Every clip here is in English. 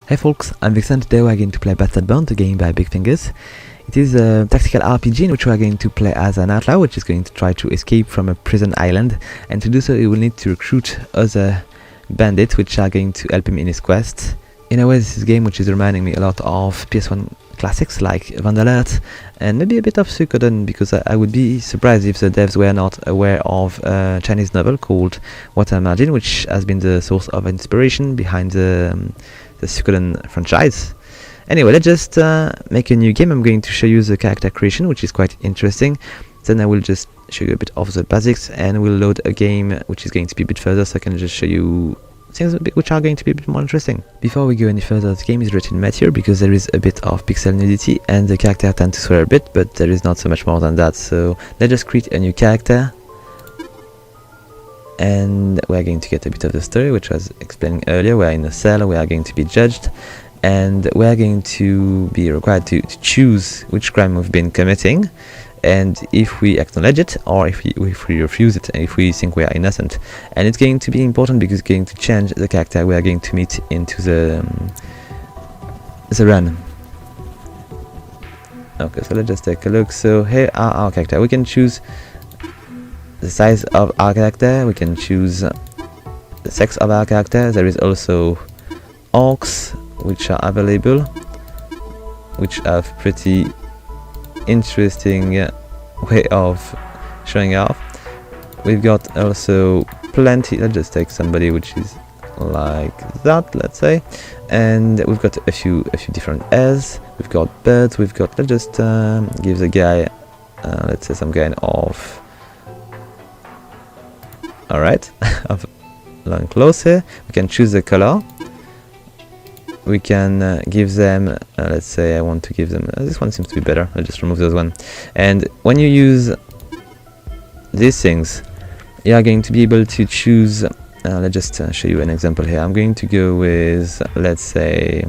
Hey folks, I'm Vixen. Today we're going to play Bastard Bond, a game by Big Fingers. It is a tactical RPG in which we are going to play as an outlaw, which is going to try to escape from a prison island, and to do so he will need to recruit other bandits which are going to help him in his quest. In a way, this is a game which is reminding me a lot of PS1 classics like Vandalert and maybe a bit of Suikoden, because I would be surprised if the devs were not aware of a Chinese novel called Water Margin, which has been the source of inspiration behind the Suikoden franchise. Anyway, let's just make a new game. I'm going to show you the character creation, which is quite interesting. Then I will just show you a bit of the basics, and we'll load a game which is going to be a bit further, so I can just show you things which are going to be a bit more interesting. Before we go any further, the game is rated mature because there is a bit of pixel nudity and the character tends to swear a bit, but there is not so much more than that. So let's just create a new character, and we're going to get a bit of the story, which I was explaining earlier. We're in a cell, we are going to be judged, and we're going to be required to choose which crime we've been committing, and if we acknowledge it or if we refuse it, and if we think we are innocent. And it's going to be important because it's going to change the character we are going to meet into the run. Okay, so let's just take a look. So here are our character. We can choose the size of our character, we can choose the sex of our character. There is also orcs which are available, which have pretty interesting way of showing off. We've got also plenty. Let's just take somebody which is like that, let's say, and we've got a few different airs. We've got birds, we've got, let's just give the guy let's say some kind of alright of long clothes here. We can choose the color. We can give them, let's say I want to give them, this one seems to be better, I'll just remove those one. And when you use these things, you are going to be able to choose, let's just show you an example here. I'm going to go with, let's say,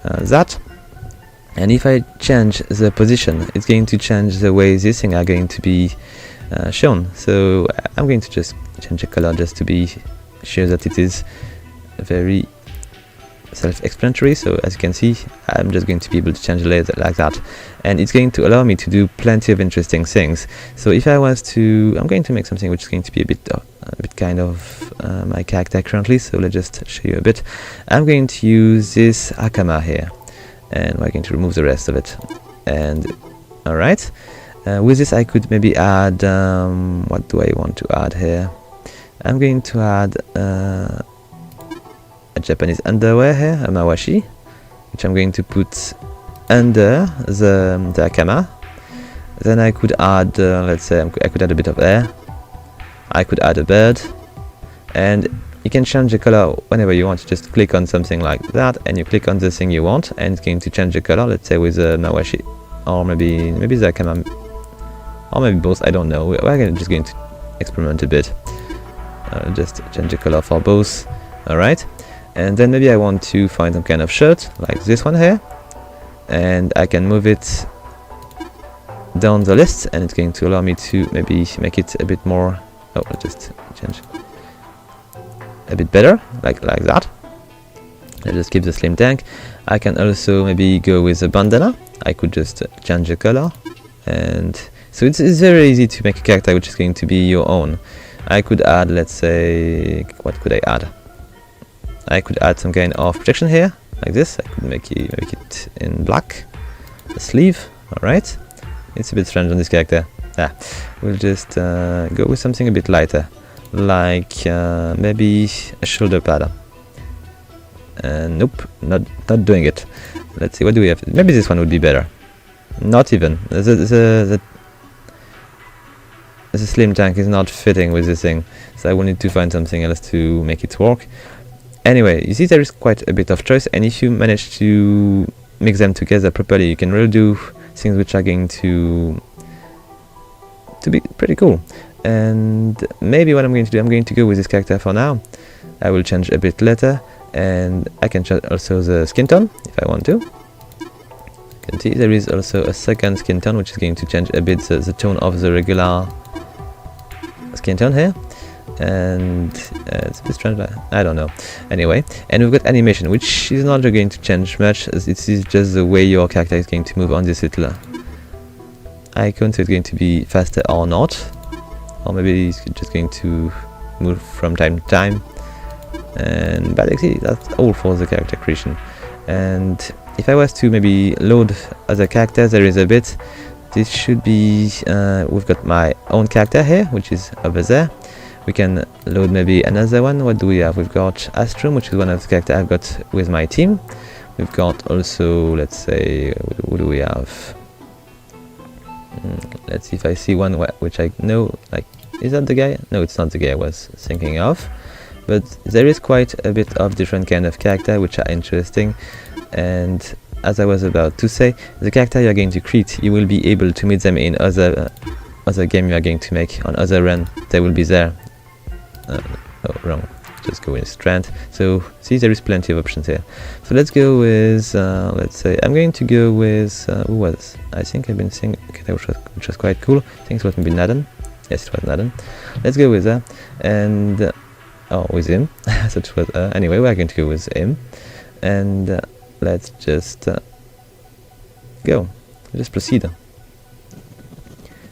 that. And if I change the position, it's going to change the way these things are going to be shown. So I'm going to just change the color just to be sure that it is very self-explanatory. So as you can see, I'm just going to be able to change the layers like that, and it's going to allow me to do plenty of interesting things. So if I was to, I'm going to make something which is going to be a bit kind of my character currently. So let's just show you a bit. I'm going to use this hakama here, and we're going to remove the rest of it. And alright, with this I could maybe add, what do I want to add here? I'm going to add a Japanese underwear here, a mawashi, which I'm going to put under the hakama. Then I could add, let's say, I could add a bit of air. I could add a bird, and you can change the color whenever you want. You just click on something like that, and you click on the thing you want, and it's going to change the color. Let's say with the mawashi, or maybe the hakama, or maybe both. I don't know. We're just going to experiment a bit. Just change the color for both. All right. And then maybe I want to find some kind of shirt like this one here, and I can move it down the list, and it's going to allow me to maybe make it a bit more, oh, I'll just change a bit better, like that. Let's just keep the slim tank. I can also maybe go with a bandana. I could just change the color, and so it's very easy to make a character which is going to be your own. I could add, let's say, what could I add? I could add some kind of protection here, like this. I could make it in black, the sleeve. Alright, it's a bit strange on this character. We'll just go with something a bit lighter, like maybe a shoulder pad. Nope, not doing it. Let's see, what do we have? Maybe this one would be better. Not even. The slim tank is not fitting with this thing, so I will need to find something else to make it work. Anyway, you see there is quite a bit of choice, and if you manage to mix them together properly, you can really do things which are going to be pretty cool. And maybe what I'm going to do, I'm going to go with this character for now. I will change a bit later, and I can change also the skin tone if I want to. You can see there is also a second skin tone which is going to change a bit the tone of the regular skin tone here. and it's a bit strange, I don't know. Anyway, and we've got animation, which is not going to change much, as it is just the way your character is going to move on this little icon, so it's going to be faster or not, or maybe it's just going to move from time to time. And basically that's all for the character creation. And if I was to maybe load other characters, there is a bit. This should be we've got my own character here, which is over there. We can load maybe another one. What do we have? We've got Astrum, which is one of the characters I've got with my team. We've got also, let's say, what do we have? Let's see if I see one which I know, like, is that the guy? No, it's not the guy I was thinking of. But there is quite a bit of different kind of character which are interesting. And as I was about to say, the character you are going to create, you will be able to meet them in other game you are going to make on other run. They will be there. Oh, wrong. Just go with strength. So see, there is plenty of options here. So let's go with let's say I'm going to go with who was I think I've been seeing which was quite cool. I think it was maybe Naden. Yes, it was Naden. Let's go with that and oh, with him. So it was anyway. We're going to go with him and let's just go. Just proceed.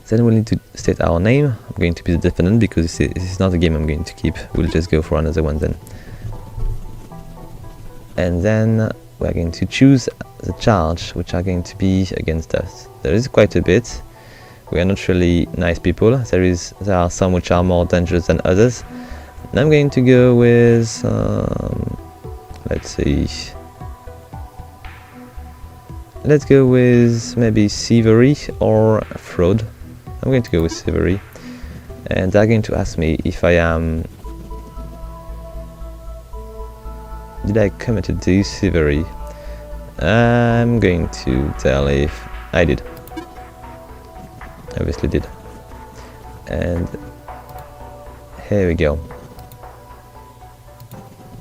Then we'll need to state our name. I'm going to be the defendant because this is not a game I'm going to keep. We'll just go for another one then. And then we're going to choose the charge which are going to be against us. There is quite a bit. We are not really nice people. There are some which are more dangerous than others. And I'm going to go with let's see. Let's go with maybe thievery or fraud. I'm going to go with thievery, and they're going to ask me if I am. Did I committed this thievery? I'm going to tell if I did. Obviously did. And here we go.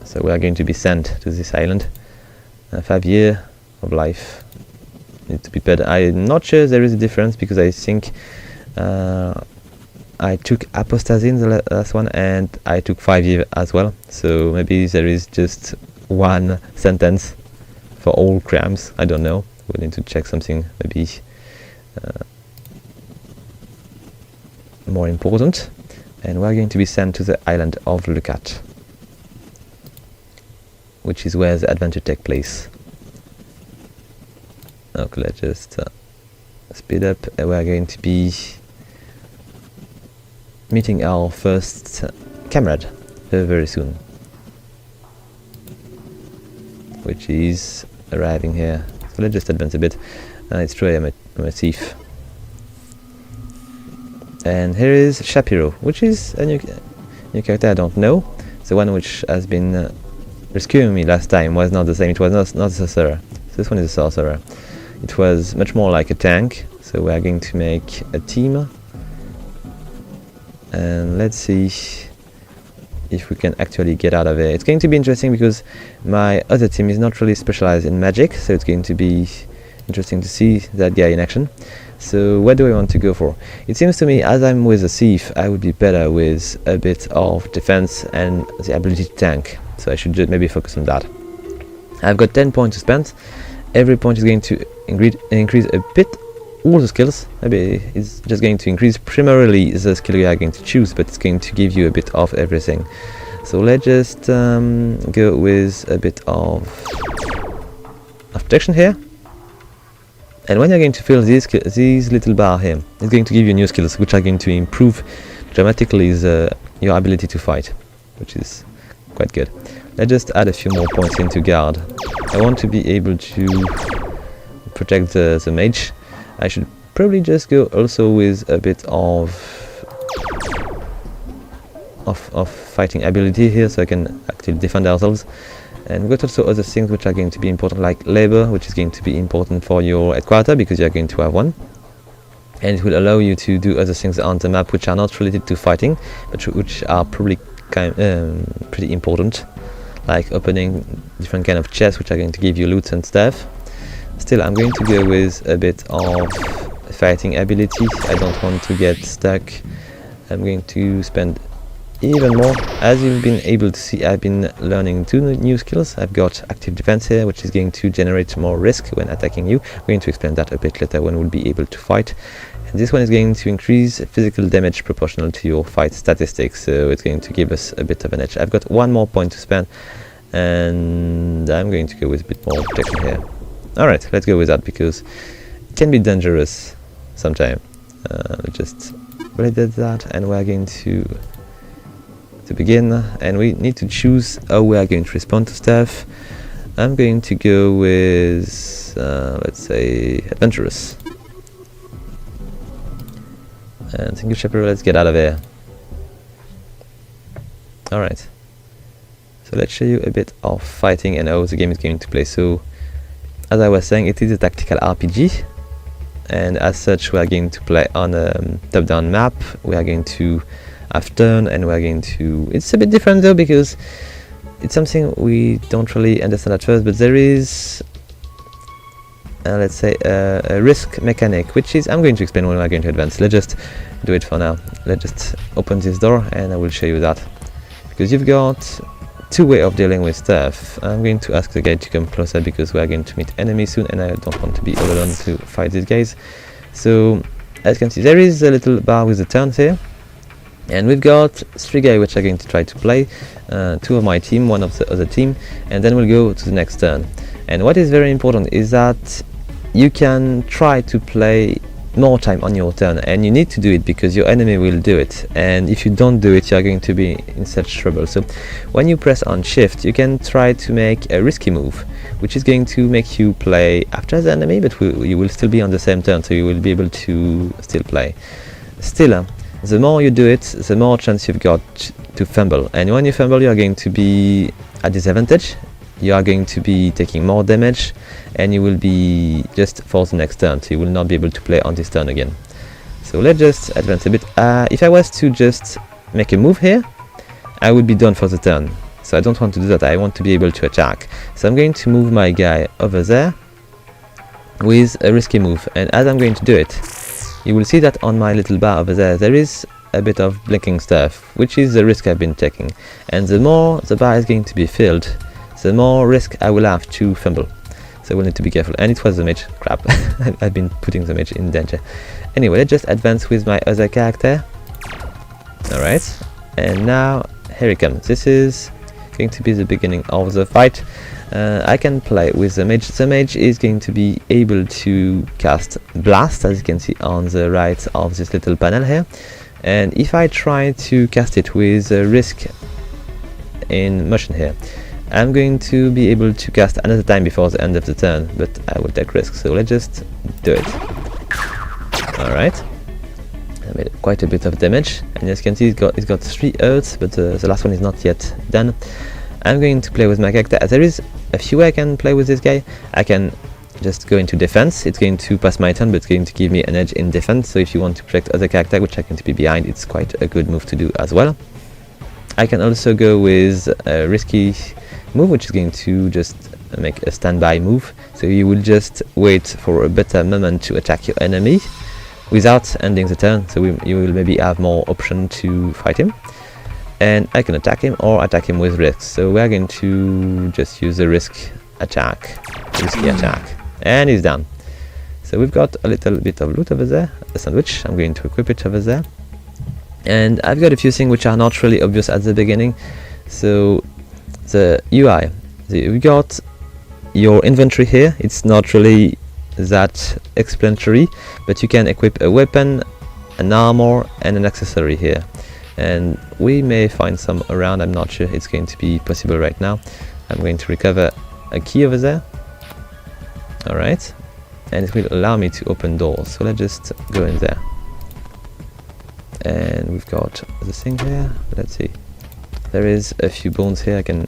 So we are going to be sent to this island. 5 years of life. Need to be better. I'm not sure there is a difference because I think I took apostasy in the last one and I took 5 years as well. So maybe there is just one sentence for all crimes. I don't know. We need to check something maybe more important. And we're going to be sent to the island of Lucat, which is where the adventure takes place. Okay, let's just speed up. We're going to be meeting our first comrade very soon, which is arriving here. So let's just advance a bit. It's true, I'm a thief. And here is Shapiro, which is a new character I don't know. The one which has been rescuing me last time was not the same. It was not a sorcerer. So this one is a sorcerer. It was much more like a tank. So we are going to make a team. And let's see if we can actually get out of it. It's going to be interesting because my other team is not really specialized in magic, so it's going to be interesting to see that guy in action. So what do I want to go for? It seems to me as I'm with a thief, I would be better with a bit of defense and the ability to tank. So I should just maybe focus on that. I've got 10 points to spend. Every point is going to increase a bit all the skills. Maybe it's just going to increase primarily the skill you are going to choose, but it's going to give you a bit of everything. So let's just go with a bit of protection here. And when you're going to fill these little bar here, it's going to give you new skills which are going to improve dramatically your ability to fight, which is quite good. Let's just add a few more points into guard. I want to be able to protect the mage. I should probably just go also with a bit of fighting ability here, so I can actually defend ourselves. And we've got also other things which are going to be important, like labor, which is going to be important for your headquarter because you are going to have one. And it will allow you to do other things on the map which are not related to fighting, but which are probably pretty important, like opening different kind of chests which are going to give you loot and stuff. Still, I'm going to go with a bit of fighting ability. I don't want to get stuck. I'm going to spend even more. As you've been able to see, I've been learning 2 new skills. I've got active defense here, which is going to generate more risk when attacking you. We're going to explain that a bit later when we'll be able to fight. And this one is going to increase physical damage proportional to your fight statistics, so it's going to give us a bit of an edge. I've got 1 more point to spend, and I'm going to go with a bit more protection here. Alright, let's go with that, because it can be dangerous sometimes. Just did that, and we're going to begin, and we need to choose how we are going to respond to stuff. I'm going to go with let's say adventurous, and single shepherd. Let's get out of here. Alright, so let's show you a bit of fighting and how the game is going to play. So as I was saying, it is a tactical RPG, and as such we are going to play on a top-down map. We are going to have turn, and we are going to... It's a bit different though, because it's something we don't really understand at first, but there is let's say a risk mechanic, which is... I'm going to explain when we are going to advance. Let's just do it for now. Let's just open this door and I will show you that, because you've got 2 ways of dealing with stuff. I'm going to ask the guy to come closer, because we are going to meet enemies soon, and I don't want to be all alone to fight these guys. So as you can see, there is a little bar with the turns here, and we've got 3 guys which are going to try to play, 2 of my team, 1 of the other team, and then we'll go to the next turn. And what is very important is that you can try to play more time on your turn, and you need to do it because your enemy will do it, and if you don't do it, you are going to be in such trouble. So when you press on shift, you can try to make a risky move, which is going to make you play after the enemy, but you will still be on the same turn, so you will be able to still play. Still, the more you do it, the more chance you've got to fumble, and when you fumble, you are going to be at disadvantage. You are going to be taking more damage, and you will be just for the next turn, so you will not be able to play on this turn again. So let's just advance a bit. If I was to just make a move here, I would be done for the turn, so I don't want to do that. I want to be able to attack, so I'm going to move my guy over there with a risky move, and as I'm going to do it, you will see that on my little bar over there, there is a bit of blinking stuff, which is the risk I've been taking, and the more the bar is going to be filled, the more risk I will have to fumble. So we'll need to be careful. And it was the mage. Crap. I've been putting the mage in danger. Anyway, let's just advance with my other character. Alright. And now, here he comes. This is going to be the beginning of the fight. I can play with the mage. The mage is going to be able to cast Blast, as you can see on the right of this little panel here. And if I try to cast it with risk in motion here, I'm going to be able to cast another time before the end of the turn, but I will take risks, so let's just do it. Alright. I made quite a bit of damage, and as you can see it's got 3 hurts, but the last one is not yet done. I'm going to play with my character. There is a few ways I can play with this guy. I can just go into defense. It's going to pass my turn, but it's going to give me an edge in defense, so if you want to protect other character which are going to be behind, it's quite a good move to do as well. I can also go with a risky move, which is going to just make a standby move, so you will just wait for a better moment to attack your enemy without ending the turn, so you will maybe have more option to fight him. And I can attack him or attack him with risks, so we are going to just use the risky attack, and he's down. So we've got a little bit of loot over there, a sandwich. I'm going to equip it over there, and I've got a few things which are not really obvious at the beginning. So the UI, we got your inventory here. It's not really that explanatory, but you can equip a weapon, an armor, and an accessory here, and we may find some around. I'm not sure it's going to be possible right now. I'm going to recover a key over there. Alright, and it will allow me to open doors, so let's just go in there. And we've got the thing here. Let's see, there is a few bones here I can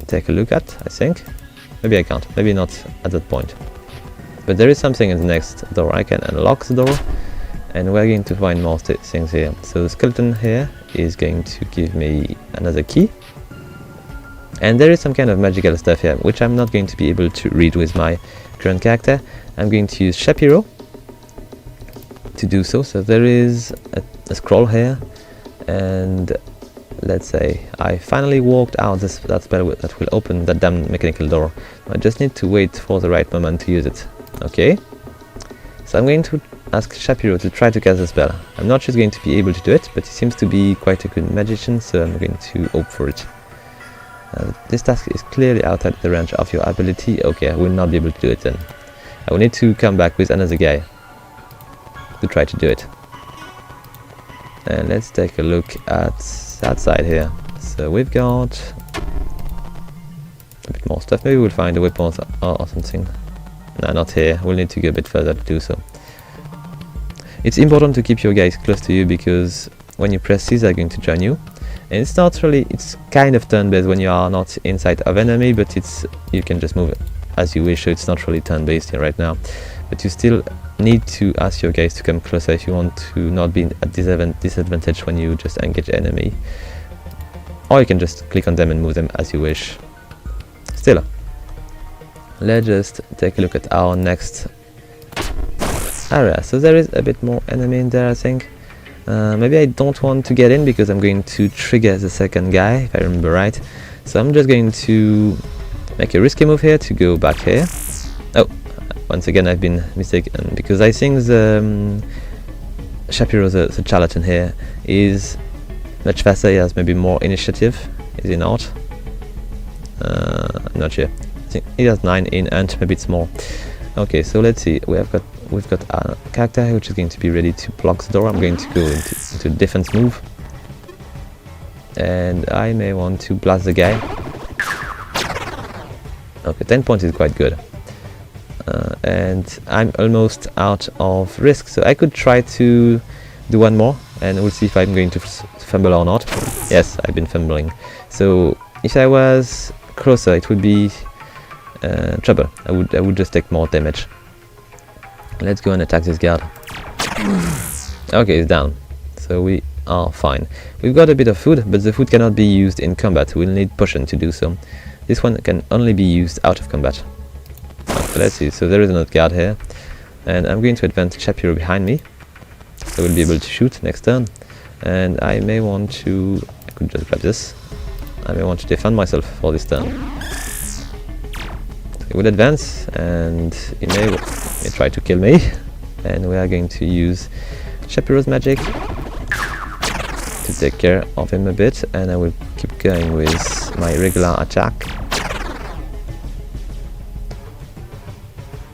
take a look at, I think. Maybe I can't, maybe not at that point, but there is something in the next door. I can unlock the door, and we're going to find more things here. So the skeleton here is going to give me another key, and there is some kind of magical stuff here which I'm not going to be able to read with my current character. I'm going to use Shapiro to do so. So there is a scroll here, and let's say I finally walked out that spell that will open that damn mechanical door. I just need to wait for the right moment to use it. Okay, so I'm going to ask Shapiro to try to cast the spell. I'm not sure he's going to be able to do it, but he seems to be quite a good magician, so I'm going to hope for it. This task is clearly outside the range of your ability. Okay, I will not be able to do it then. I will need to come back with another guy to try to do it. And let's take a look at that side here. So we've got a bit more stuff. Maybe we'll find a weapon or something. No, not here. We'll need to go a bit further to do so. It's important to keep your guys close to you because when you press C, they're going to join you. And it's not really, it's kind of turn-based when you are not inside of enemy, but you can just move as you wish, so it's not really turn-based here right now. But you still need to ask your guys to come closer if you want to not be at disadvantage when you just engage enemy. Or you can just click on them and move them as you wish. Still, let's just take a look at our next area. So there is a bit more enemy in there, I think. Maybe I don't want to get in because I'm going to trigger the second guy, if I remember right. So I'm just going to make a risky move here to go back here. Oh, once again I've been mistaken because I think the Shapiro, the charlatan here, is much faster. He has maybe more initiative. Is he not? I'm not sure. I think he has 9 in and maybe it's more. Okay, so let's see. We've got a character which is going to be ready to block the door. I'm going to go into defense move, and I may want to blast the guy. Okay, 10 points is quite good, and I'm almost out of risk, so I could try to do one more, and we'll see if I'm going to fumble or not. Yes, I've been fumbling. So if I was closer, it would be trouble. I would just take more damage. Let's go and attack this guard. Okay, he's down. So we are fine. We've got a bit of food, but the food cannot be used in combat. We'll need potion to do so. This one can only be used out of combat. Okay, let's see. So there is another guard here. And I'm going to advance Shapiro behind me. So we'll be able to shoot next turn. And I may want to... I could just grab this. I may want to defend myself for this turn. He will advance and he may try to kill me, and we are going to use Shapiro's magic to take care of him a bit, and I will keep going with my regular attack.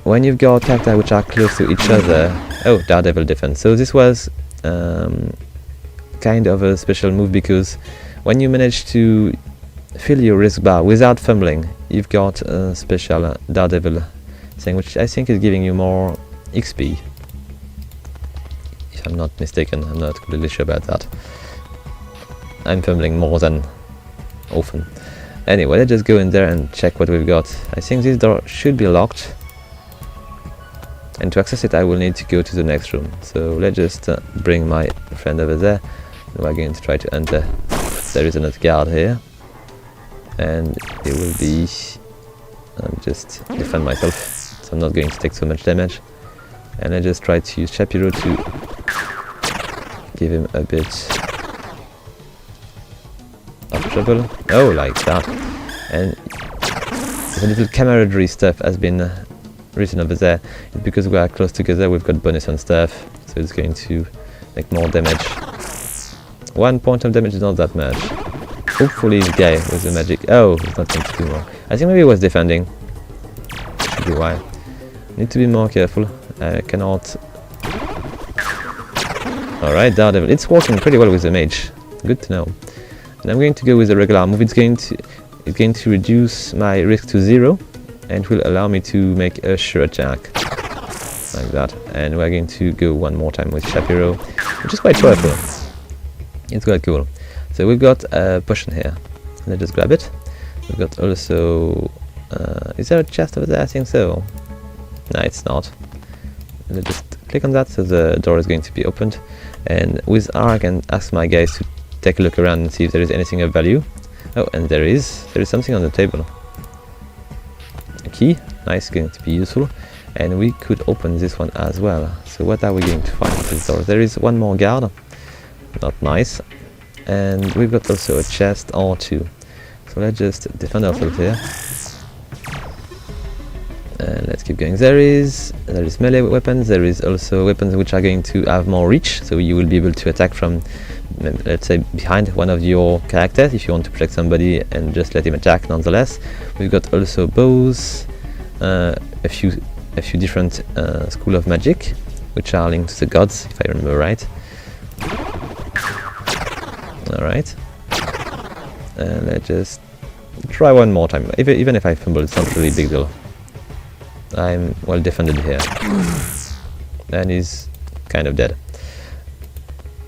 When you've got characters which are close to each other... Oh, Daredevil defense. So this was kind of a special move because when you manage to fill your risk bar without fumbling, you've got a special Daredevil thing, which I think is giving you more XP. If I'm not mistaken, I'm not completely sure about that. I'm fumbling more than often. Anyway, let's just go in there and check what we've got. I think this door should be locked, and to access it I will need to go to the next room. So let's just bring my friend over there. We're going to try to enter. There is another guard here, and it will be just defend myself, so I'm not going to take so much damage. And I just try to use Shapiro to give him a bit of trouble. Oh, like that. And the little camaraderie stuff has been written over there. It's because we are close together, we've got bonus on stuff, so it's going to make more damage. 1 point of damage is not that much. Hopefully this guy with the magic... Oh, he's not going to do more. I think maybe he was defending. Should be why. Need to be more careful. I cannot... Alright, Daredevil. It's working pretty well with the mage. Good to know. And I'm going to go with the regular move. It's going to reduce my risk to 0, and will allow me to make a sure attack. Like that. And we're going to go one more time with Shapiro, which is quite powerful. It's quite cool. So we've got a potion here. Let's just grab it. We've got also... is there a chest over there? I think so. No, it's not. Let's just click on that, so the door is going to be opened. And with R I can ask my guys to take a look around and see if there is anything of value. Oh, and there is. There is something on the table. A key. Nice, going to be useful. And we could open this one as well. So what are we going to find in this door? There is one more guard. Not nice. And we've got also a chest or two. So let's just defend ourselves here. And let's keep going. There is melee weapons. There is also weapons which are going to have more reach, so you will be able to attack from, let's say, behind one of your characters if you want to protect somebody and just let him attack nonetheless. We've got also bows, a few different school of magic which are linked to the gods, if I remember right. Alright. And let's just try one more time. Even if I fumble, it's not really a big deal. I'm well defended here. And he's kind of dead.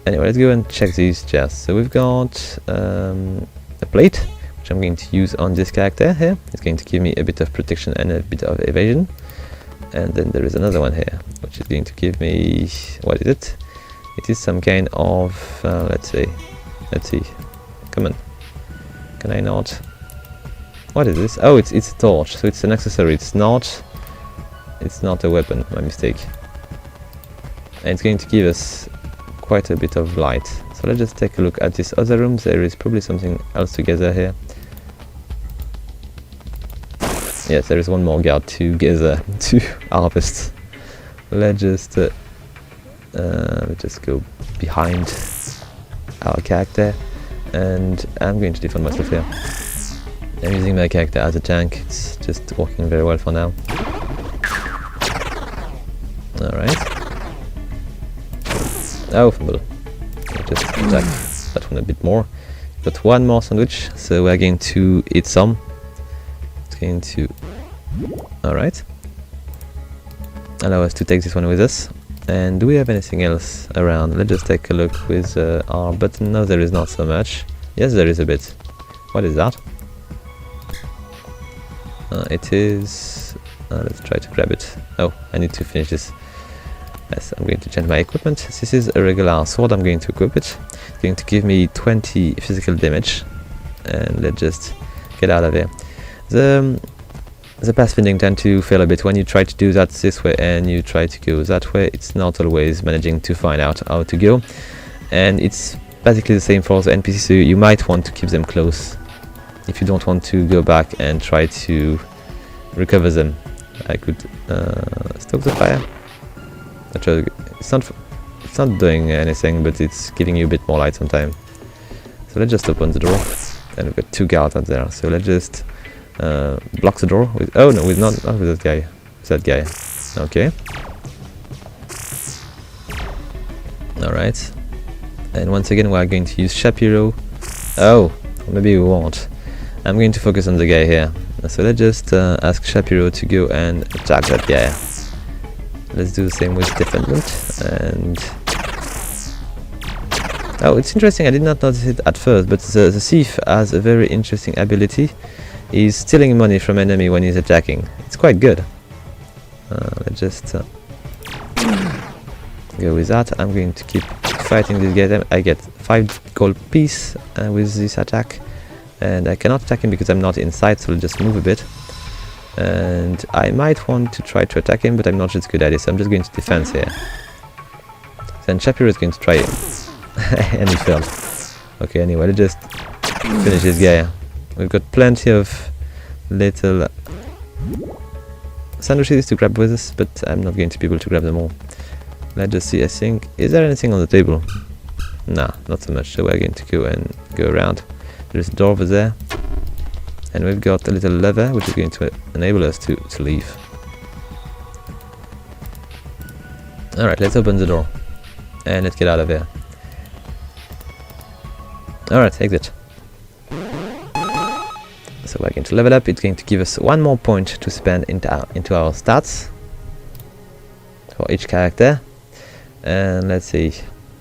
Anyway, let's go and check these chests. So we've got a plate, which I'm going to use on this character here. It's going to give me a bit of protection and a bit of evasion. And then there is another one here, which is going to give me... what is it? It is some kind of... let's see. Come on. Can I not... what is this? Oh, it's a torch, so it's an accessory. It's not a weapon, my mistake. And it's going to give us quite a bit of light. So let's just take a look at this other room. There is probably something else together here. Yes, there is one more guard together to harvest. Let's just go behind our character, and I'm going to defend myself here. I'm using my character as a tank. It's just working very well for now. Alright. Oh, fumble. I'll just attack that one a bit more. Got one more sandwich, so we're going to eat some. It's going to... alright. Allow us to take this one with us. And do we have anything else around? Let's just take a look with our button. No, there is not so much. Yes, there is a bit. What is that? It is... let's try to grab it. Oh, I need to finish this. Yes, I'm going to change my equipment. This is a regular sword. I'm going to equip it. It's going to give me 20 physical damage. And let's just get out of here. The path bending tend to fail a bit when you try to do that this way and you try to go that way. It's not always managing to find out how to go. And it's basically the same for the NPCs, so you might want to keep them close if you don't want to go back and try to recover them. I could stoke the fire. It's not doing anything, but it's giving you a bit more light sometimes. So let's just open the door, and we've got two guards out there. So let's just block the door with... oh no, with not with that guy. With that guy. Okay. Alright. And once again we are going to use Shapiro. Oh, maybe we won't. I'm going to focus on the guy here. So let's just ask Shapiro to go and attack that guy. Let's do the same with defendant. And... oh, it's interesting, I did not notice it at first, but the thief has a very interesting ability. He's stealing money from enemy when he's attacking. It's quite good. Let's just go with that. I'm going to keep fighting this guy. I get 5 gold piece with this attack. And I cannot attack him because I'm not inside, so I'll just move a bit. And I might want to try to attack him, but I'm not sure it's a good idea, so I'm just going to defense here. Then Shapiro is going to try him. And he failed. Okay, anyway, let's just finish this guy. We've got plenty of little sandwiches to grab with us, but I'm not going to be able to grab them all. Let's just see, I think... is there anything on the table? Nah, not so much, so we're going to go and go around. There's a door over there. And we've got a little lever, which is going to enable us to leave. Alright, let's open the door. And let's get out of here. Alright, exit. So we're going to level up. It's going to give us 1 more point to spend into our stats for each character. And let's see,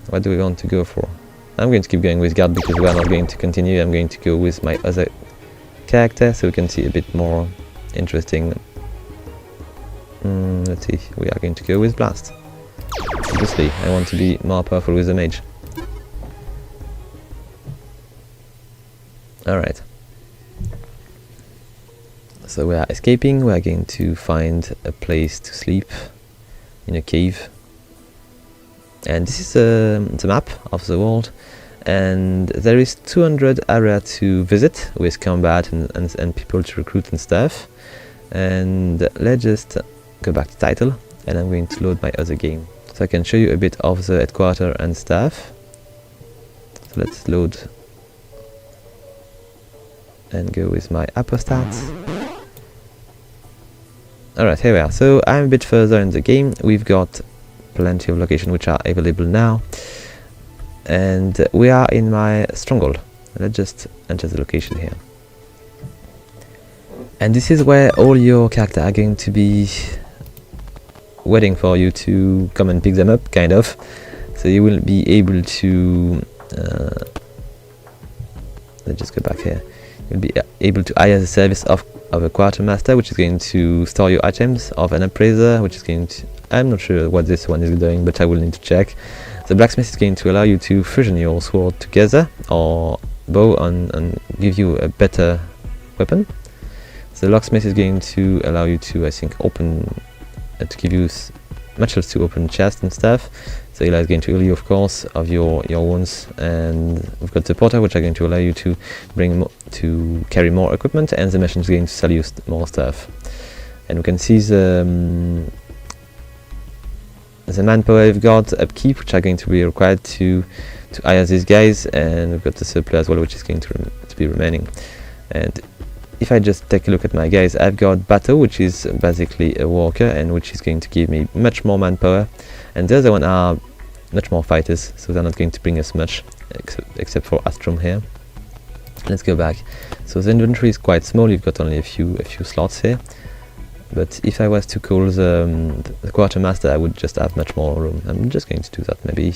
what do we want to go for? I'm going to keep going with guard because we are not going to continue. I'm going to go with my other character so we can see a bit more interesting. Let's see, we are going to go with blast. Obviously, I want to be more powerful with the mage. Alright. So we are escaping. We are going to find a place to sleep in a cave. And this is the map of the world. and there is 200 area to visit with combat and people to recruit and stuff. And let's just go back to title, and I'm going to load my other game so I can show you a bit of the headquarter and stuff. So let's load and go with my apostats. Alright, here we are. So I'm a bit further in the game. We've got plenty of locations which are available now, and we are in my stronghold. Let's just enter the location here, and this is where all your characters are going to be waiting for you to come and pick them up, kind of. So you will be able to let's just go back here. You'll be able to hire the service of a quartermaster, which is going to store your items, of an appraiser, which is going to, I'm not sure what this one is doing, but I will need to check. The blacksmith is going to allow you to fusion your sword together or bow and give you a better weapon. The locksmith is going to allow you to, I think, open to give you materials to open chests and stuff. So Eli is going to heal you, of course, of your wounds, and we've got the porter, which are going to allow you to to carry more equipment, and the machine is going to sell you more stuff. And we can see the manpower we've got, the upkeep, which are going to be required to hire these guys, and we've got the supply as well, which is going to be remaining. And if I just take a look at my guys, I've got Bato, which is basically a worker, and which is going to give me much more manpower, and the other one are much more fighters, so they're not going to bring us much, except for Astrom here. Let's go back. So the inventory is quite small. You've got only a few slots here, but if I was to call the quartermaster, I would just have much more room. I'm just going to do that maybe.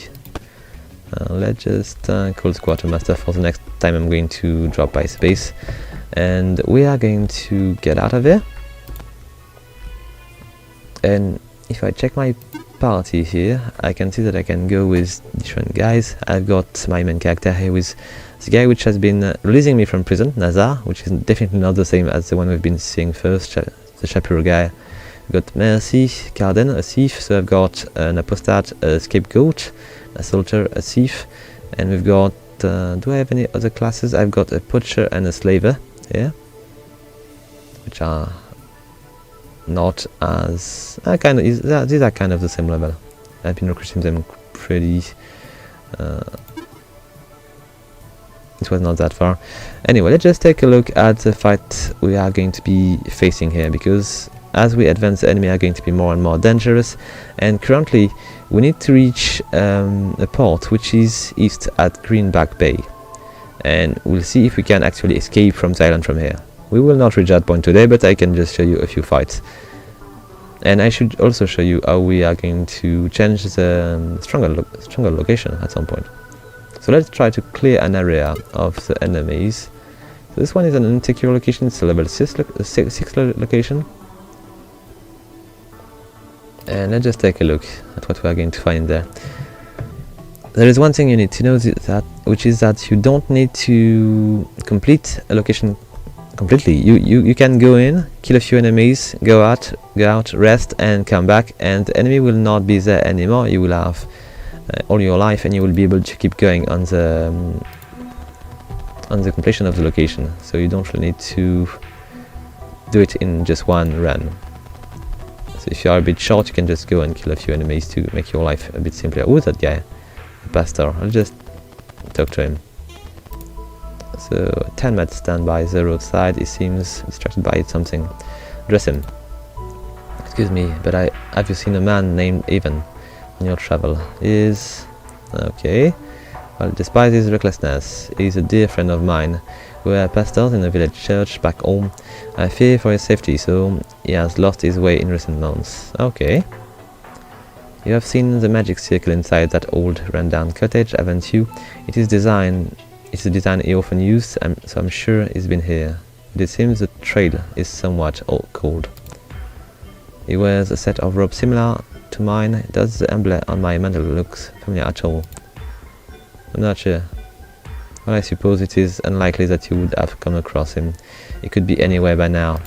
Let's just call the quartermaster for the next time I'm going to drop by space, and we are going to get out of here. And if I check my party here, I can see that I can go with different guys. I've got my main character here with the guy which has been releasing me from prison, Nazar, which is definitely not the same as the one we've been seeing first, the Shapiro guy. We've got Mercy, Carden, a thief, so I've got an apostat, a scapegoat, a soldier, a thief, and we've got, do I have any other classes? I've got a poacher and a slaver here, which are not as these are kind of the same level. I've been recruiting them pretty it was not that far. Anyway, let's just take a look at the fight we are going to be facing here, because as we advance, the enemy are going to be more and more dangerous, and currently we need to reach a port which is east at Greenback Bay, and we'll see if we can actually escape from the island from here. We will not reach that point today, but I can just show you a few fights. And I should also show you how we are going to change the Stronghold location at some point. So let's try to clear an area of the enemies. So this one is an insecure location, it's a level 6 location. And let's just take a look at what we are going to find there. There is one thing you need to know, which is that you don't need to complete a location completely. You can go in, kill a few enemies, go out, rest, and come back, and the enemy will not be there anymore. You will have all your life, and you will be able to keep going on the completion of the location. So you don't really need to do it in just one run. So if you are a bit short, you can just go and kill a few enemies to make your life a bit simpler. Who's that guy? The pastor. I'll just talk to him. So 10 mats stand by the roadside. He seems distracted by something. Address him. Excuse me, but have you seen a man named Evan in your travel? Is okay. Well, despite his recklessness, he's a dear friend of mine. We are pastors in a village church back home. I fear for his safety, so he has lost his way in recent months. Okay. You have seen the magic circle inside that old rundown cottage, haven't you? It's a design he often used, so I'm sure he's been here. But it seems the trail is somewhat cold. He wears a set of robes similar to mine. Does the emblem on my mantle look familiar at all? I'm not sure. Well, I suppose it is unlikely that you would have come across him. He could be anywhere by now.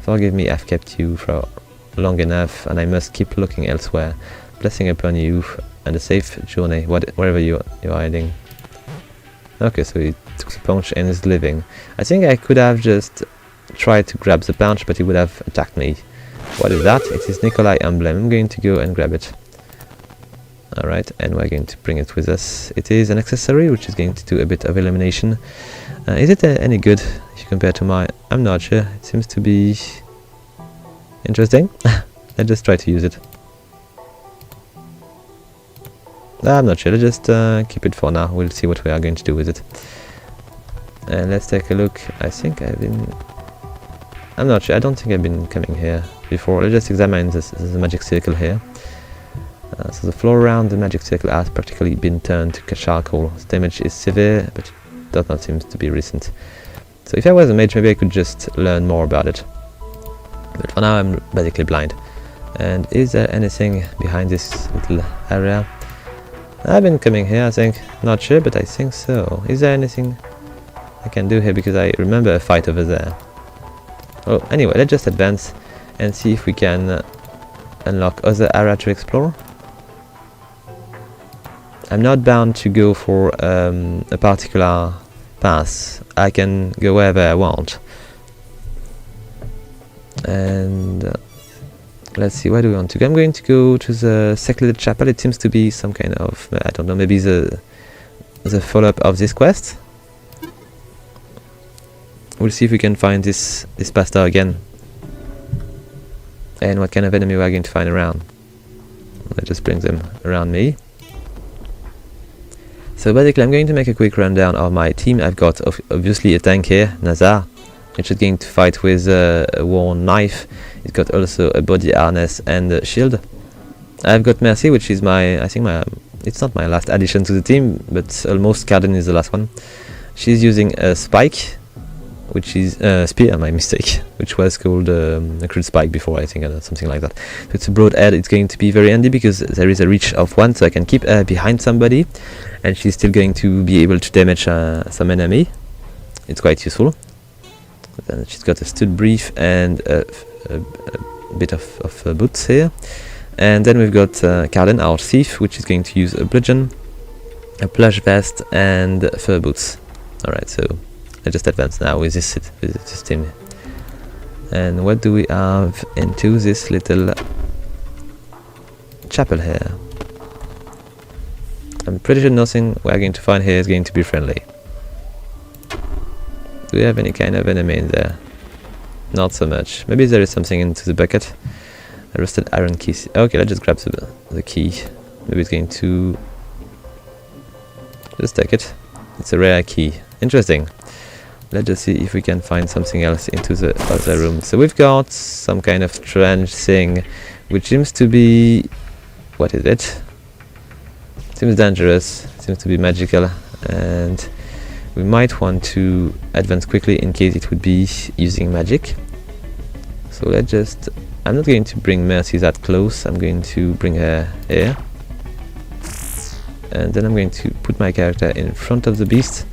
Forgive me, I've kept you for long enough, and I must keep looking elsewhere. Blessing upon you and a safe journey, wherever you're hiding. Okay, so he took the punch and is living. I think I could have just tried to grab the punch, but he would have attacked me. What is that? It is Nikolai emblem. I'm going to go and grab it. Alright, and we're going to bring it with us. It is an accessory which is going to do a bit of elimination. Is it any good if you compare to my... I'm not sure. It seems to be interesting. Let's just try to use it. I'm not sure. Let's just keep it for now. We'll see what we are going to do with it. And let's take a look. I think I've been... I'm not sure. I don't think I've been coming here before. Let's just examine this magic circle here. So the floor around the magic circle has practically been turned to charcoal. The damage is severe, but it does not seem to be recent. So if I was a mage, maybe I could just learn more about it. But for now, I'm basically blind. And is there anything behind this little area? I've been coming here, I think. Not sure, but I think so. Is there anything I can do here? Because I remember a fight over there. Oh, anyway, let's just advance and see if we can unlock other area to explore. I'm not bound to go for a particular path. I can go wherever I want. And let's see, where do we want to go? I'm going to go to the secluded chapel. It seems to be some kind of, I don't know, maybe the follow-up of this quest. We'll see if we can find this pastor again. And what kind of enemy we're going to find around. Let's just bring them around me. So basically I'm going to make a quick rundown of my team. I've got obviously a tank here, Nazar, which is going to fight with a worn knife. It's got also a body harness and a shield. I've got Mercy, which is it's not my last addition to the team, but almost. Carden is the last one. She's using a spike, which is spear, my mistake, which was called a crude spike before, I think, something like that. So it's a broad head. It's going to be very handy because there is a reach of 1, so I can keep her behind somebody, and she's still going to be able to damage some enemy. It's quite useful. Then she's got a stud brief and a bit of boots here. And then we've got Carden, our thief, which is going to use a bludgeon, a plush vest, and fur boots. Alright, so let's just advance now with this team. And what do we have into this little chapel here? I'm pretty sure nothing we're going to find here is going to be friendly. Do we have any kind of enemy in there? Not so much. Maybe there is something into the bucket. A rusted iron key. Okay, let's just grab the key. Maybe it's going to... just take it. It's a rare key. Interesting. Let's just see if we can find something else into the other room. So we've got some kind of strange thing, which seems to be... what is it? Seems dangerous. Seems to be magical, and we might want to advance quickly in case it would be using magic. So let's just... I'm not going to bring Mercy that close. I'm going to bring her here, and then I'm going to put my character in front of the beast.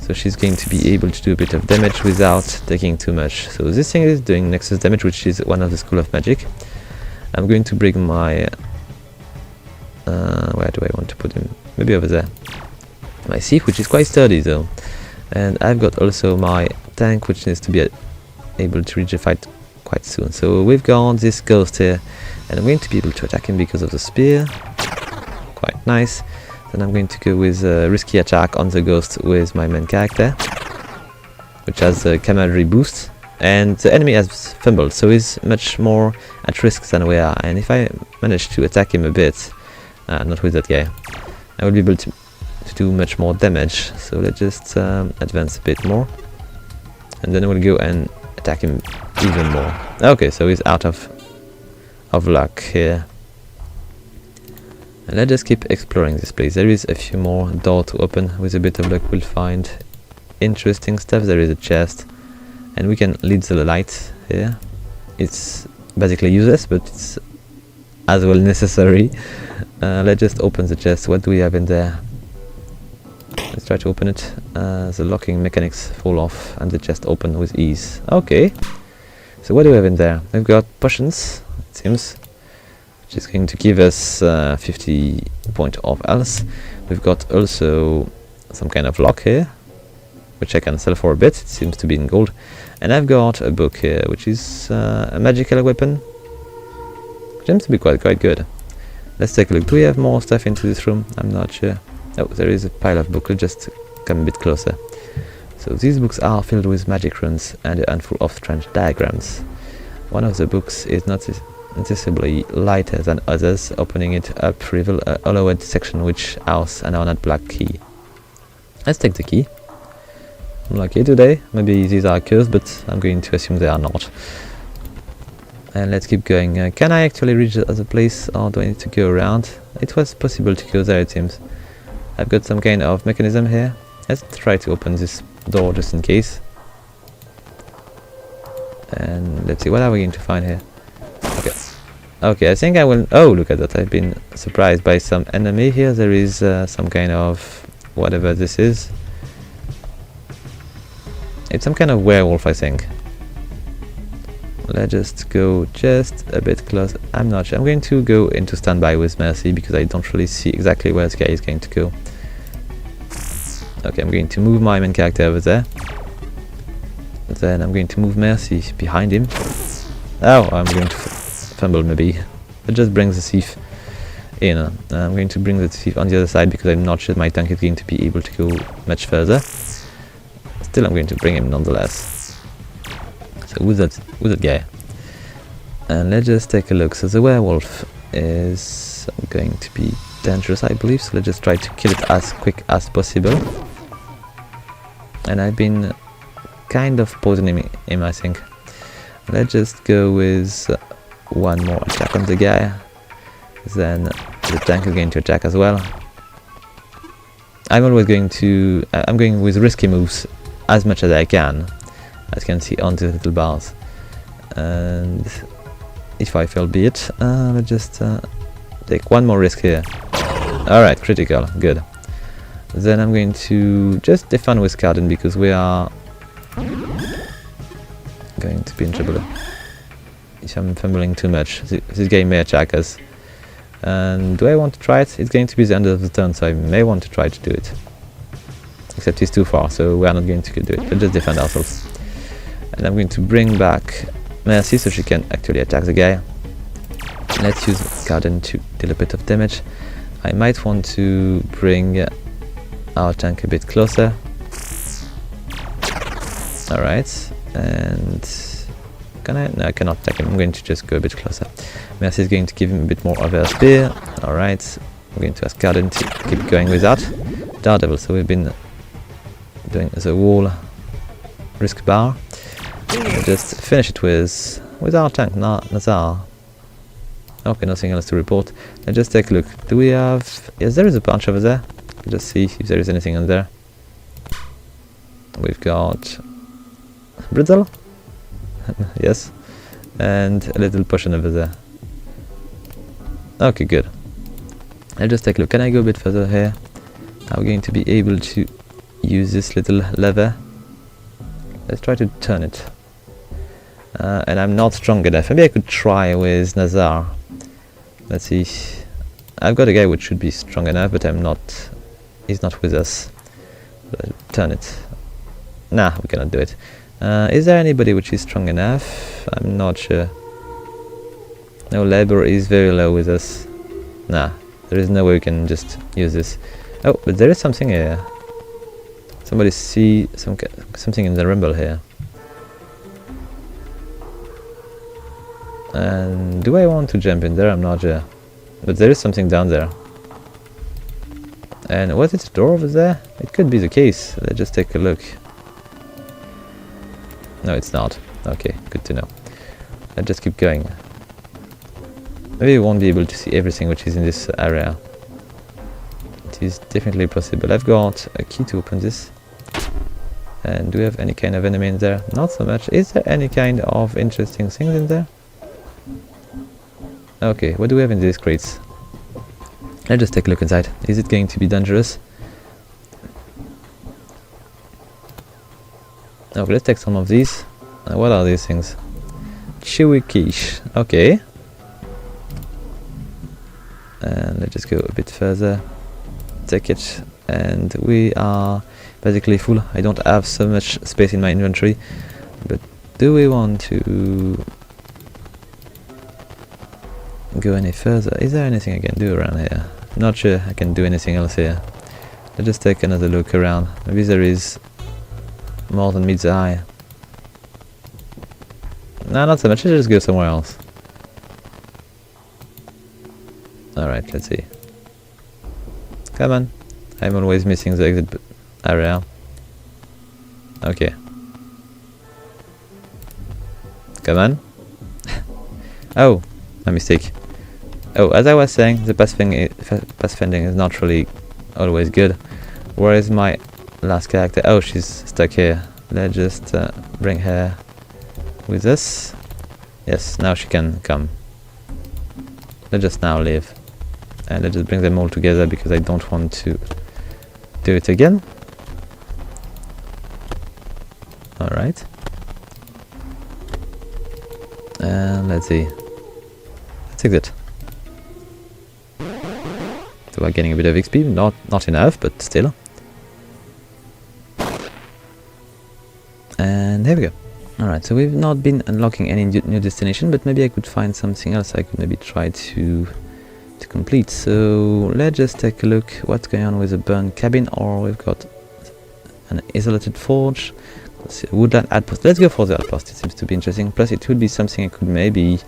So she's going to be able to do a bit of damage without taking too much. So this thing is doing nexus damage, which is one of the school of magic. I'm going to bring my... where do I want to put him? Maybe over there. My thief, which is quite sturdy though. And I've got also my tank, which needs to be able to reach the fight quite soon. So we've got this ghost here, and I'm going to be able to attack him because of the spear. Quite nice. Then I'm going to go with a risky attack on the ghost with my main character, which has a cavalry boost, and the enemy has fumbled, so he's much more at risk than we are. And if I manage to attack him a bit, not with that guy, I will be able to do much more damage. So let's just advance a bit more, and then we'll go and attack him even more. Okay, so he's out of luck here. And let's just keep exploring this place. There is a few more doors to open. With a bit of luck we'll find interesting stuff. There is a chest, and we can lead the light here. It's basically useless, but it's as well necessary. Let's just open the chest. What do we have in there? Let's try to open it. The locking mechanics fall off and the chest open with ease. Okay. So what do we have in there? We've got potions, it seems. which is going to give us 50 point of health. We've got also some kind of lock here, which I can sell for a bit. It seems to be in gold. And I've got a book here, which is a magical weapon. Seems to be quite good. Let's take a look. Do we have more stuff into this room? I'm not sure. Oh, there is a pile of books. Let's just come a bit closer. So these books are filled with magic runes and a handful of strange diagrams. One of the books is noticeably lighter than others. Opening it up reveals a hollowed section which houses an ornate black key. Let's take the key. I'm lucky today. Maybe these are cursed, but I'm going to assume they are not. And let's keep going. Can I actually reach the other place, or do I need to go around? It was possible to go there, it seems. I've got some kind of mechanism here. Let's try to open this door just in case. And let's see, what are we going to find here? Okay, I think I will... Oh, look at that. I've been surprised by some enemy here. There is some kind of... whatever this is. It's some kind of werewolf, I think. Let's just go just a bit closer. I'm not sure. I'm going to go into standby with Mercy because I don't really see exactly where this guy is going to go. Okay, I'm going to move my main character over there. Then I'm going to move Mercy behind him. Oh, I'm going to fumble maybe. It just brings the thief in. I'm going to bring the thief on the other side because I'm not sure my tank is going to be able to go much further. Still, I'm going to bring him nonetheless. So who's that guy? And let's just take a look. So the werewolf is going to be dangerous, I believe. So let's just try to kill it as quick as possible. And I've been kind of poisoning him, I think. Let's just go with one more attack on the guy. Then the tank is going to attack as well. I'm always going to... I'm going with risky moves as much as I can. As you can see on the little bars. And if I fail, be it. Let's just take one more risk here. Alright, critical, good. Then I'm going to just defend with Carden because we are going to be in trouble. If I'm fumbling too much, this guy may attack us. And do I want to try it? It's going to be the end of the turn, so I may want to try to do it. Except he's too far, so we are not going to do it. Let's just defend ourselves. And I'm going to bring back Mercy so she can actually attack the guy. Let's use Carden to deal a bit of damage. I might want to bring our tank a bit closer. Alright, and can I? No, I cannot attack him. I'm going to just go a bit closer. Mercy is going to give him a bit more of her spear. Alright, I'm going to ask Carden to keep going with that. Daredevil, so we've been doing the wall risk bar. We'll just finish it with our tank, Nazar. Okay, nothing else to report. Let's just take a look. Do we have... Yes, there is a bunch over there. Just see if there is anything in there. We've got... Brittle? Yes. And a little potion over there. Okay, good. I'll just take a look. Can I go a bit further here? Are we going to be able to use this little lever? Let's try to turn it. And I'm not strong enough. Maybe I could try with Nazar. Let's see. I've got a guy which should be strong enough, but I'm not. He's not with us. Turn it. Nah, we cannot do it. Is there anybody which is strong enough? I'm not sure. No, labor is very low with us. Nah, there is no way we can just use this. Oh, but there is something here. Somebody see something in the rumble here. And do I want to jump in there? I'm not sure. But there is something down there. And was it a door over there? It could be the case. Let's just take a look. No, it's not. Okay, good to know. Let's just keep going. Maybe we won't be able to see everything which is in this area. It is definitely possible. I've got a key to open this. And do we have any kind of enemy in there? Not so much. Is there any kind of interesting things in there? Okay, what do we have in these crates? Let's just take a look inside. Is it going to be dangerous? Okay, let's take some of these. What are these things? Chewy quiche. Okay. And let's just go a bit further. Take it, and we are basically full. I don't have so much space in my inventory, but do we want to go any further? Is there anything I can do around here? Not sure I can do anything else here. Let's just take another look around. Maybe there is more than meets the eye. No, not so much. Let's just go somewhere else. Alright, let's see. Come on. I'm always missing the exit area. Okay. Come on. Oh, my mistake. Oh, as I was saying, the pathfinding is not really always good. Where is my last character? Oh, she's stuck here. Let's just bring her with us. Yes, now she can come. Let's just now leave. And let's just bring them all together because I don't want to do it again. Alright. And let's see. Let's exit. So we're getting a bit of XP, not enough, but still. And there we go. Alright, so we've not been unlocking any new destination, but maybe I could find something else I could maybe try to complete. So let's just take a look what's going on with the burned cabin, or we've got an isolated forge. Let's see, woodland outpost. Let's go for the outpost. It seems to be interesting. Plus it would be something I could maybe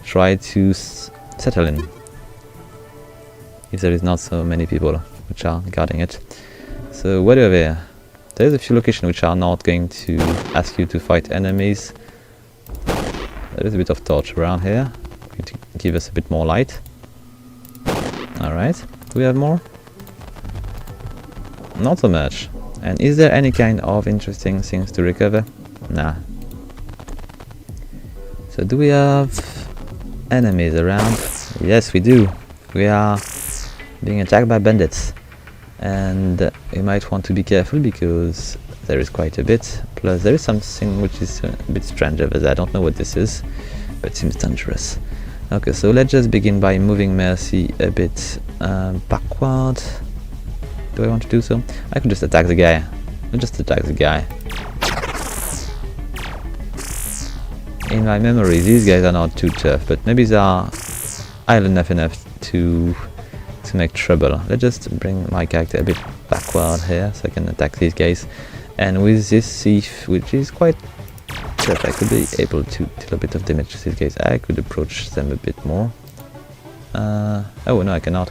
try to settle in, if there is not so many people which are guarding it. So what do we have here? There's a few locations which are not going to ask you to fight enemies. There is a bit of torch around here, going to give us a bit more light. Alright, do we have more? Not so much. And is there any kind of interesting things to recover? Nah. So do we have enemies around? Yes, we do. We are being attacked by bandits. And we might want to be careful because there is quite a bit. Plus there is something which is a bit strange over there. I don't know what this is, but it seems dangerous. Okay, so let's just begin by moving Mercy a bit backward. Do I want to do so? I could just attack the guy. I'll just attack the guy. In my memory, these guys are not too tough, but maybe they are island enough to make trouble. Let's just bring my character a bit backward here so I can attack these guys. And with this thief, which is quite tough, I could be able to deal a bit of damage to these guys. I could approach them a bit more. Oh no, I cannot.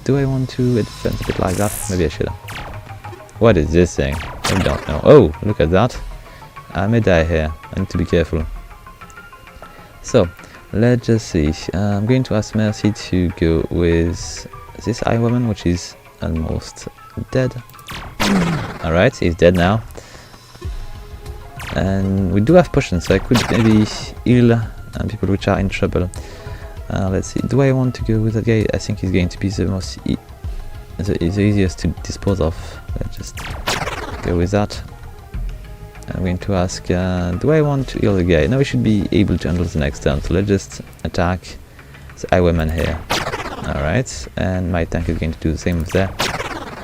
Do I want to advance a bit like that? Maybe I should. What is this thing? I don't know. Oh, look at that. I may die here. I need to be careful. So, let's just see. I'm going to ask Mercy to go with this eye woman, which is almost dead. Alright, he's dead now. And we do have potions, so I could maybe heal people which are in trouble. Let's see, do I want to go with that guy? I think he's going to be the most the easiest to dispose of. Let's just go with that. I'm going to ask, do I want to heal the guy? No, we should be able to handle the next turn, so let's just attack the highwayman here. Alright, and my tank is going to do the same with there.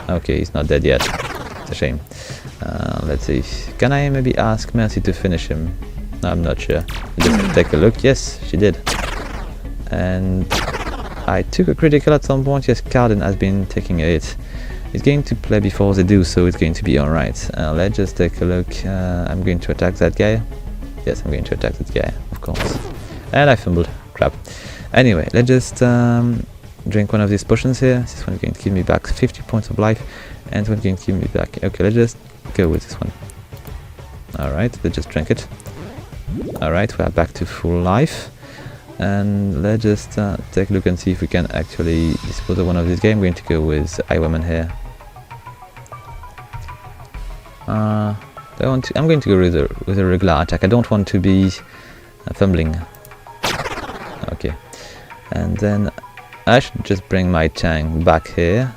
Okay, he's not dead yet. It's a shame. Let's see, can I maybe ask Mercy to finish him? No, I'm not sure. Just take a look. Yes, she did. And I took a critical at some point. Yes, Carden has been taking a hit. He's going to play before they do, so it's going to be alright. Let's just take a look. I'm going to attack that guy. Yes, I'm going to attack that guy, of course. And I fumbled. Crap. Anyway, let's just drink one of these potions here. This one is going to give me back 50 points of life, and this one is going to give me back. Okay, let's just go with this one. Alright, let's just drink it. Alright, we are back to full life. And let's just take a look and see if we can actually dispose of one of these guys. I'm going to go with Highwayman here. I'm going to go with a regular attack. I don't want to be fumbling. Okay. And then I should just bring my tank back here.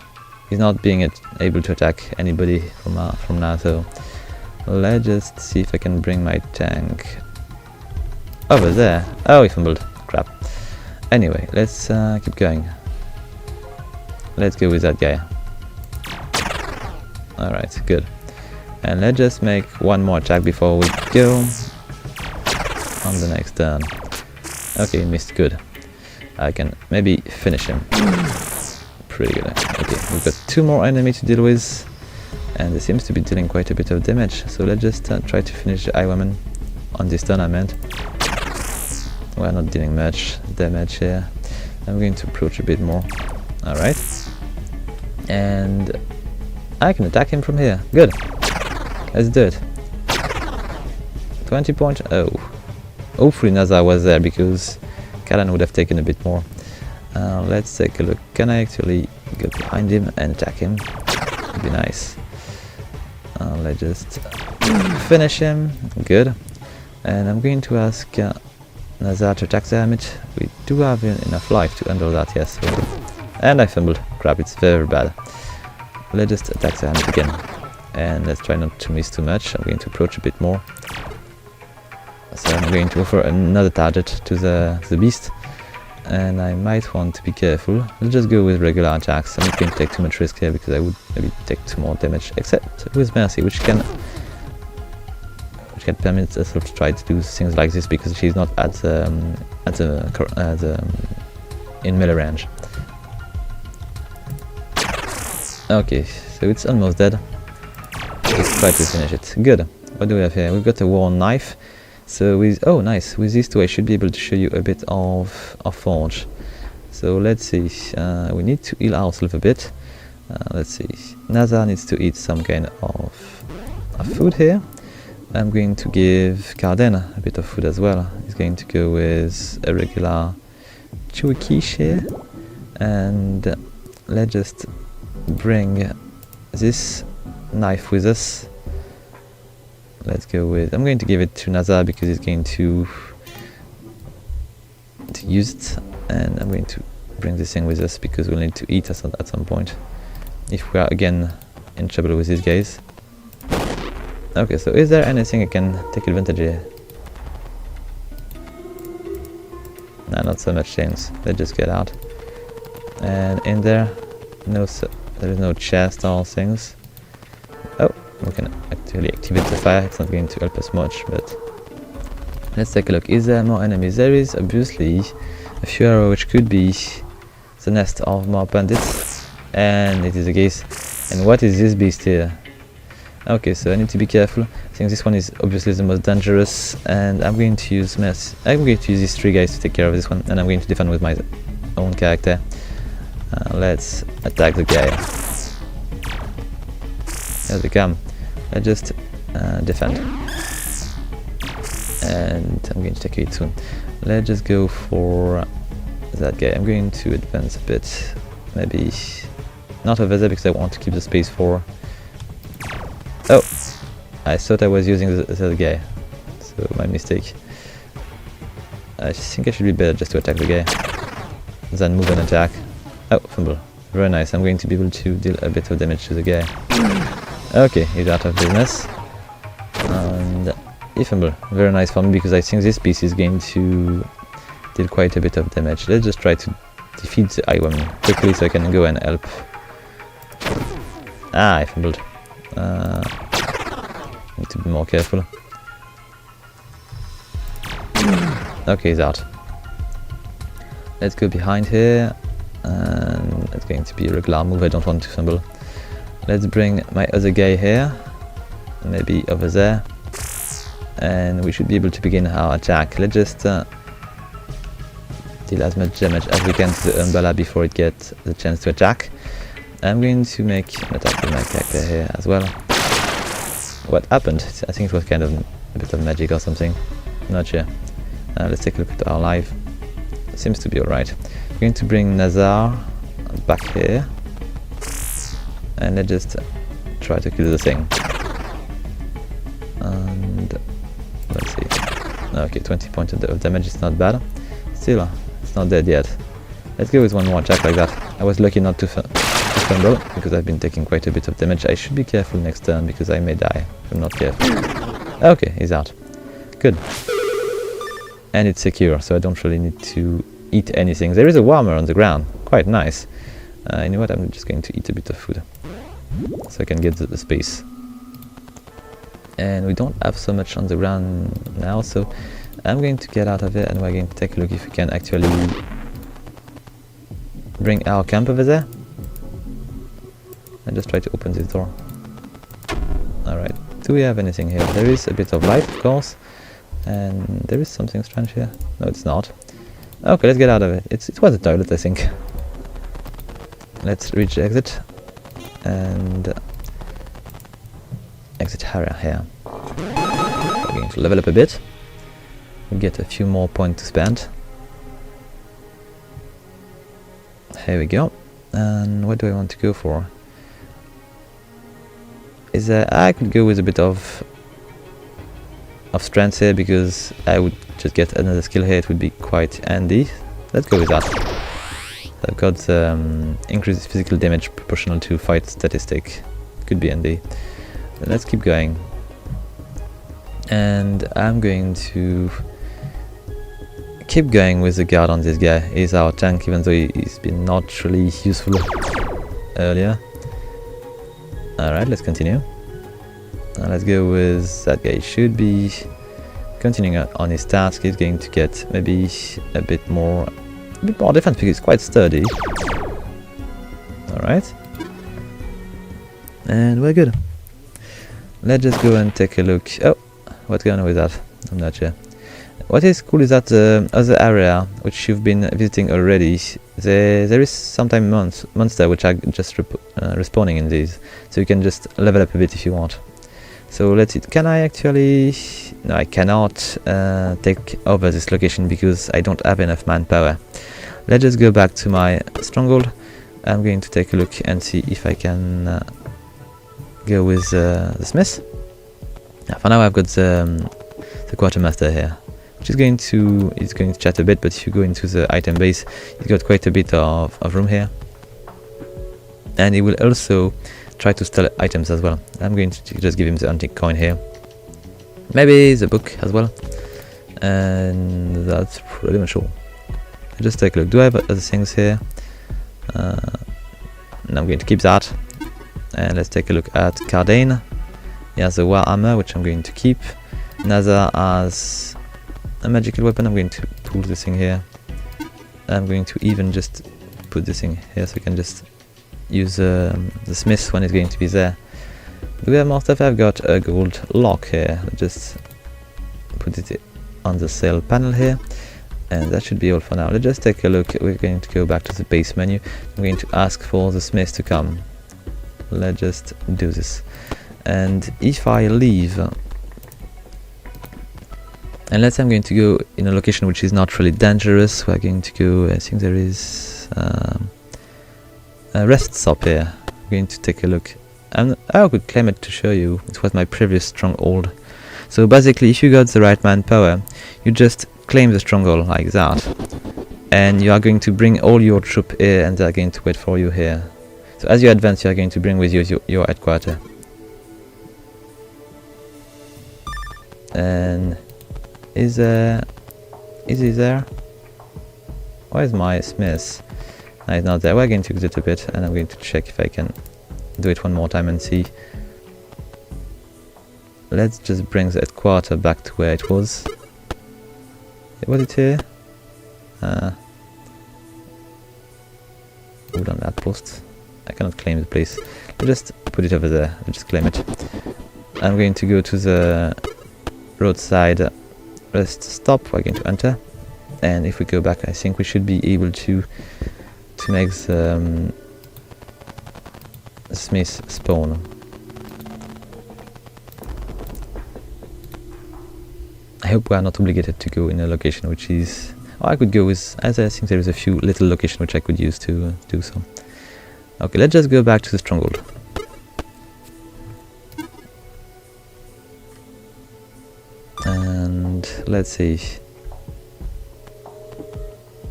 He's not being able to attack anybody from now, so let's just see if I can bring my tank over there. Oh, he fumbled. Crap. Anyway, let's keep going. Let's go with that guy. Alright, good. And let's just make one more attack before we go on the next turn. Okay, he missed. Good. I can maybe finish him. Pretty good. Okay, we've got 2 more enemies to deal with, and they seems to be dealing quite a bit of damage. So let's just try to finish the Eye Woman on this turn. I meant. We're not dealing much damage here. I'm going to approach a bit more. Alright. And I can attack him from here. Good. Let's do it. 20 points. Oh. Hopefully Nazar was there, because Kalan would have taken a bit more. Let's take a look. Can I actually get behind him and attack him? Would be nice. Let's just finish him. Good. And I'm going to ask Nazar to attack damage. We do have enough life to handle that, yes. And I fumbled. Crap, it's very bad. Let's just attack damage again. And let's try not to miss too much. I'm going to approach a bit more. So I'm going to offer another target to the beast. And I might want to be careful. Let's just go with regular attacks. I'm not going to take too much risk here, because I would maybe take 2 more damage. Except with Mercy, which can permit us to try to do things like this, because she's not in melee range. Okay, so it's almost dead. Let's try to finish it. Good. What do we have here? We've got a worn knife. So with nice. With these 2, I should be able to show you a bit of forge. So let's see. We need to heal ourselves a bit. Let's see. Nazar needs to eat some kind of food here. I'm going to give Carden a bit of food as well. He's going to go with a regular chewy quiche here. And let's just bring this knife with us. Let's go with... I'm going to give it to Nazar, because he's going to use it. And I'm going to bring this thing with us, because we'll need to eat at some point, if we are again in trouble with these guys. Okay, so is there anything I can take advantage here? Nah, not so much things. Let's just get out. And in there, there is no chest or things. Oh, we can actually activate the fire. It's not going to help us much, but let's take a look. Is there more enemies? There is obviously a few arrows, which could be the nest of more bandits, and it is the case. And what is this beast here? Okay, so I need to be careful. I think this one is obviously the most dangerous, and I'm going to use I'm going to use these 3 guys to take care of this one, and I'm going to defend with my own character. Let's attack the guy. There they come. Let's just defend. And I'm going to take it soon. Let's just go for that guy. I'm going to advance a bit. Maybe not over there, because I want to keep the space for... Oh! I thought I was using the other guy. So my mistake. I think I should be better just to attack the guy than move and attack. Oh, fumble. Very nice. I'm going to be able to deal a bit of damage to the guy. Okay, he's out of business. And he fumble. Very nice for me, because I think this piece is going to deal quite a bit of damage. Let's just try to defeat the Eye Woman quickly, so I can go and help. Ah, I fumbled. Need to be more careful. Okay, he's out. Let's go behind here, and it's going to be a regular move. I don't want to fumble. Let's bring my other guy here, maybe over there, and we should be able to begin our attack. Let's just deal as much damage as we can to the umbrella before it gets the chance to attack. I'm going to make an attack with my character here as well. What happened? I think it was kind of a bit of magic or something. Not sure. Let's take a look at our life. Seems to be alright. I'm going to bring Nazar back here. And let's just try to kill the thing. And let's see. Okay, 20 points of damage is not bad. Still, it's not dead yet. Let's go with one more attack like that. I was lucky not to fumble, because I've been taking quite a bit of damage. I should be careful next turn, because I may die if I'm not careful. Okay, he's out. Good. And it's secure, so I don't really need to eat anything. There is a warmer on the ground. Quite nice. You know what, I'm just going to eat a bit of food so I can get the space. And we don't have so much on the ground now, so I'm going to get out of it and we're going to take a look if we can actually bring our camp over there. And just try to open this door. Alright, do we have anything here? There is a bit of light, of course, and there is something strange here. No, it's not. Okay, let's get out of it. It was a toilet, I think. Let's reach exit and exit area here. We're going to level up a bit. We get a few more points to spend. Here we go. And what do I want to go for? Is I could go with a bit of strength here because I would just get another skill here. It would be quite handy. Let's go with that. I've got increased physical damage proportional to fight statistic. Could be handy. But let's keep going. And I'm going to keep going with the guard on this guy. He's our tank, even though he's been not really useful earlier. Alright, let's continue. Let's go with that guy. He should be continuing on his task. He's going to get maybe a bit more defense because he's quite sturdy. Alright. And we're good. Let's just go and take a look. Oh, what's going on with that? I'm not sure. What is cool is that the other area which you've been visiting already, there is sometimes monster which are just respawning in these, so you can just level up a bit if you want. So let's see, can I actually... No, I cannot take over this location because I don't have enough manpower. Let's just go back to my stronghold. I'm going to take a look and see if I can go with the smith. For now I've got the quartermaster here. He's going to chat a bit, but if you go into the item base, he's got quite a bit of room here. And he will also try to steal items as well. I'm going to just give him the antique coin here. Maybe the book as well. And that's pretty much all. Just take a look. Do I have other things here? And I'm going to keep that. And let's take a look at Cardane. He has a war armor, which I'm going to keep. Another has a magical weapon. I'm going to pull this thing here. I'm going to even just put this thing here so we can just use the smith when it's going to be there. Do we have more stuff? I've got a gold lock here. Let's just put it on the sale panel here. And that should be all for now. Let's just take a look. We're going to go back to the base menu. I'm going to ask for the smith to come. Let's just do this. And if I leave... And let's say I'm going to go in a location which is not really dangerous. We're going to go, I think there is a rest stop here. I'm going to take a look. And I could claim it to show you. It was my previous stronghold. So basically, if you got the right manpower, you just claim the stronghold like that. And you are going to bring all your troops here and they are going to wait for you here. So as you advance, you are going to bring with you your headquarters. And... Is he there? Where's my smith? No, he's not there. We're going to exit a bit and I'm going to check if I can do it one more time and see. Let's just bring the headquarters back to where it was. Was it here? Hold on that post. I cannot claim the place. I'll just put it over there. I'll just claim it. I'm going to go to the roadside rest stop. We're going to enter, and if we go back, I think we should be able to make the smith spawn. I hope we are not obligated to go in a location which is... Oh, I could go with... As I think there is a few little locations which I could use to do so. Okay, let's just go back to the stronghold. And let's see.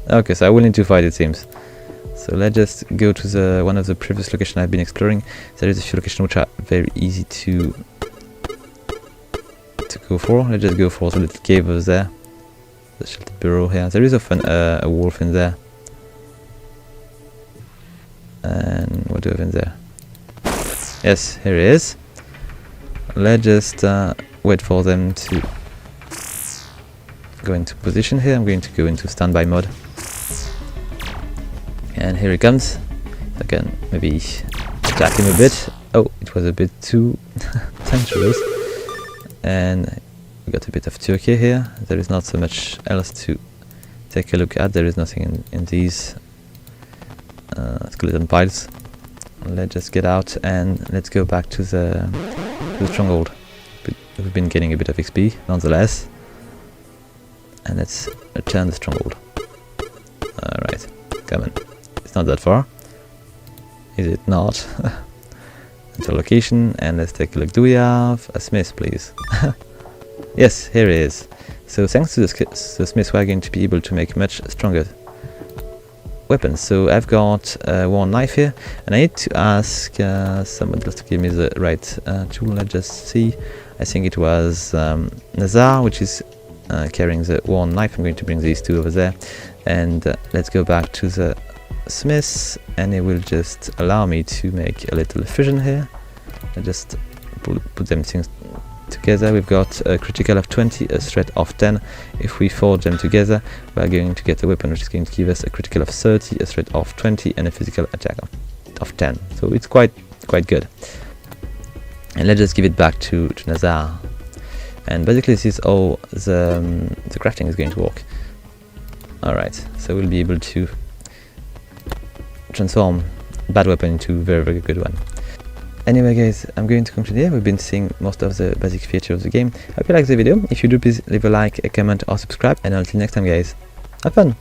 Okay, so I will need to fight, it seems. So let's just go to the one of the previous locations I've been exploring. There is a few locations which are very easy to go for. Let's just go for the little cave over there. The sheltered burrow here. There is often a wolf in there. And what do we have in there? Yes, here it is. Let's just wait for them to go into position here. I'm going to go into standby mode. And here he comes. I can maybe attack him a bit. Oh, it was a bit too dangerous. And we got a bit of Turkey here. There is not so much else to take a look at. There is nothing in these skeleton piles. Let's just get out and let's go back to the stronghold. We've been getting a bit of XP nonetheless. And let's return the stronghold. Alright, come on. It's not that far. Is it not? Enter location and let's take a look. Do we have a smith, please? Yes, here it is. So thanks to the smith, we're going to be able to make much stronger weapons. So I've got one knife here, and I need to ask someone just to give me the right tool. Let's just see. I think it was Nazar, which is carrying the one knife. I'm going to bring these two over there, and let's go back to the smith, and it will just allow me to make a little fusion here. I just put them things together. We've got a critical of 20, a threat of 10. If we forge them together, we're going to get a weapon which is going to give us a critical of 30, a threat of 20, and a physical attack of 10. So it's quite good. And let's just give it back to Nazar. And basically this is how the crafting is going to work. Alright, so we'll be able to transform bad weapon into very good one. Anyway guys, I'm going to conclude here. We've been seeing most of the basic features of the game. I hope you liked the video. If you do, please leave a like, a comment or subscribe, and until next time guys, have fun!